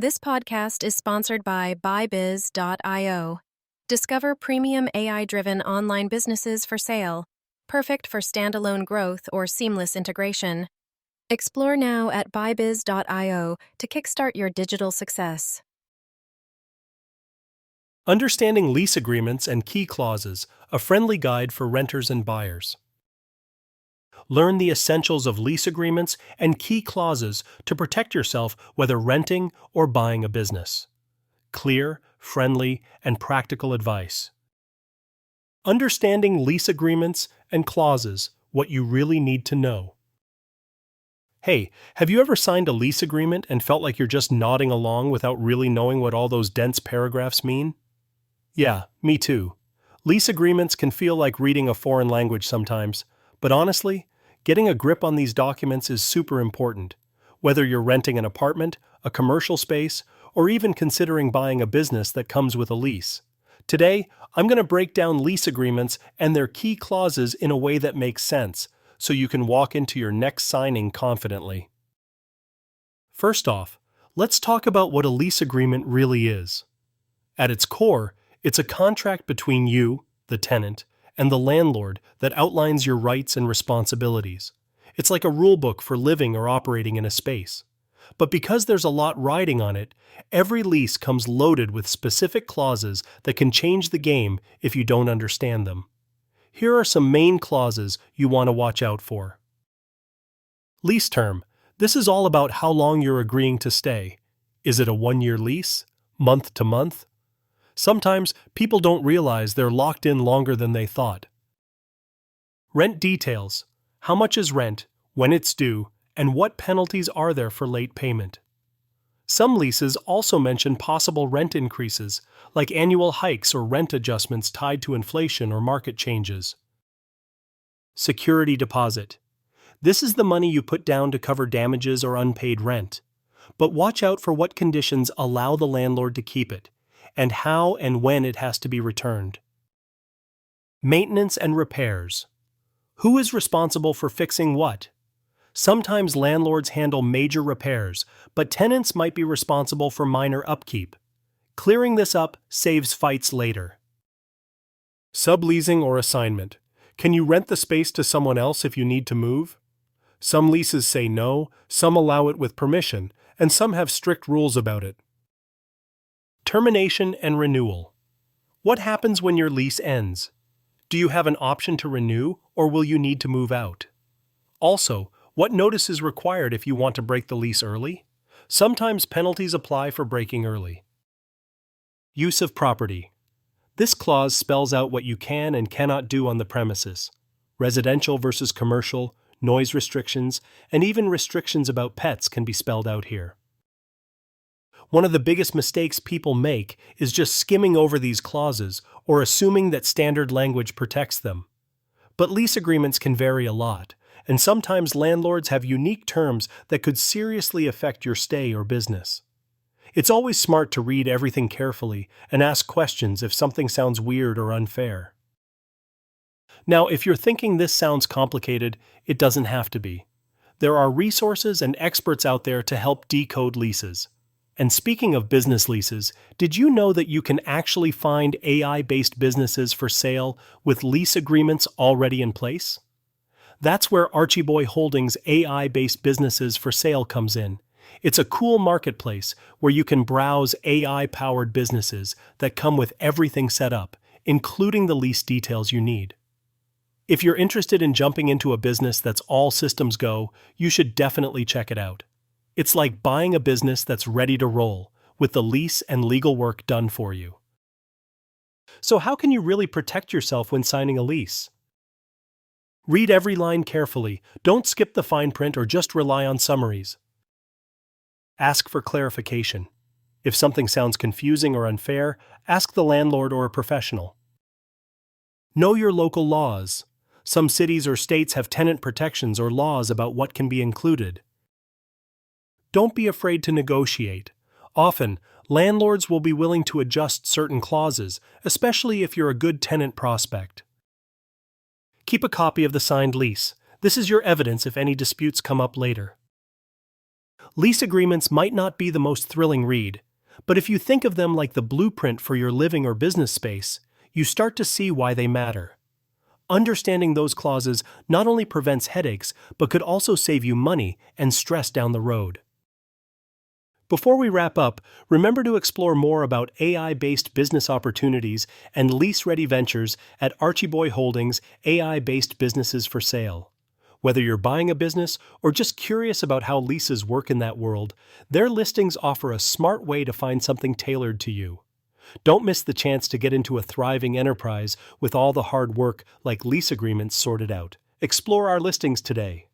This podcast is sponsored by buybiz.io. Discover premium AI-driven online businesses for sale, perfect for standalone growth or seamless integration. Explore now at buybiz.io to kickstart your digital success. Understanding lease agreements and key clauses, a friendly guide for renters and buyers. Learn the essentials of lease agreements and key clauses to protect yourself whether renting or buying a business. Clear, friendly, and practical advice. Understanding lease agreements and clauses, what you really need to know. Hey, have you ever signed a lease agreement and felt like you're just nodding along without really knowing what all those dense paragraphs mean? Yeah, me too. Lease agreements can feel like reading a foreign language sometimes, but honestly, getting a grip on these documents is super important. Whether you're renting an apartment, a commercial space, or even considering buying a business that comes with a lease. Today, I'm going to break down lease agreements and their key clauses in a way that makes sense, so you can walk into your next signing confidently. First off, let's talk about what a lease agreement really is. At its core, it's a contract between you, the tenant, and the landlord that outlines your rights and responsibilities. It's like a rulebook for living or operating in a space. But because there's a lot riding on it, every lease comes loaded with specific clauses that can change the game if you don't understand them. Here are some main clauses you want to watch out for. Lease term. This is all about how long you're agreeing to stay. Is it a one-year lease? Month to month? Sometimes people don't realize they're locked in longer than they thought. Rent details. How much is rent, when it's due, and what penalties are there for late payment? Some leases also mention possible rent increases, like annual hikes or rent adjustments tied to inflation or market changes. Security deposit. This is the money you put down to cover damages or unpaid rent. But watch out for what conditions allow the landlord to keep it, and how and when it has to be returned. Maintenance and repairs. Who is responsible for fixing what? Sometimes landlords handle major repairs, but tenants might be responsible for minor upkeep. Clearing this up saves fights later. Subleasing or assignment. Can you rent the space to someone else if you need to move? Some leases say no, some allow it with permission, and some have strict rules about it. Termination and renewal. What happens when your lease ends? Do you have an option to renew, or will you need to move out? Also, what notice is required if you want to break the lease early? Sometimes penalties apply for breaking early. Use of property. This clause spells out what you can and cannot do on the premises. Residential versus commercial, noise restrictions, and even restrictions about pets can be spelled out here. One of the biggest mistakes people make is just skimming over these clauses or assuming that standard language protects them. But lease agreements can vary a lot, and sometimes landlords have unique terms that could seriously affect your stay or business. It's always smart to read everything carefully and ask questions if something sounds weird or unfair. Now, if you're thinking this sounds complicated, it doesn't have to be. There are resources and experts out there to help decode leases. And speaking of business leases, did you know that you can actually find AI-based businesses for sale with lease agreements already in place? That's where Archie Boy Holdings' AI-based businesses for sale comes in. It's a cool marketplace where you can browse AI-powered businesses that come with everything set up, including the lease details you need. If you're interested in jumping into a business that's all systems go, you should definitely check it out. It's like buying a business that's ready to roll, with the lease and legal work done for you. So how can you really protect yourself when signing a lease? Read every line carefully, don't skip the fine print or just rely on summaries. Ask for clarification. If something sounds confusing or unfair, ask the landlord or a professional. Know your local laws. Some cities or states have tenant protections or laws about what can be included. Don't be afraid to negotiate. Often, landlords will be willing to adjust certain clauses, especially if you're a good tenant prospect. Keep a copy of the signed lease. This is your evidence if any disputes come up later. Lease agreements might not be the most thrilling read, but if you think of them like the blueprint for your living or business space, you start to see why they matter. Understanding those clauses not only prevents headaches, but could also save you money and stress down the road. Before we wrap up, remember to explore more about AI-based business opportunities and lease-ready ventures at Archieboy Holdings AI-based businesses for sale. Whether you're buying a business or just curious about how leases work in that world, their listings offer a smart way to find something tailored to you. Don't miss the chance to get into a thriving enterprise with all the hard work like lease agreements sorted out. Explore our listings today.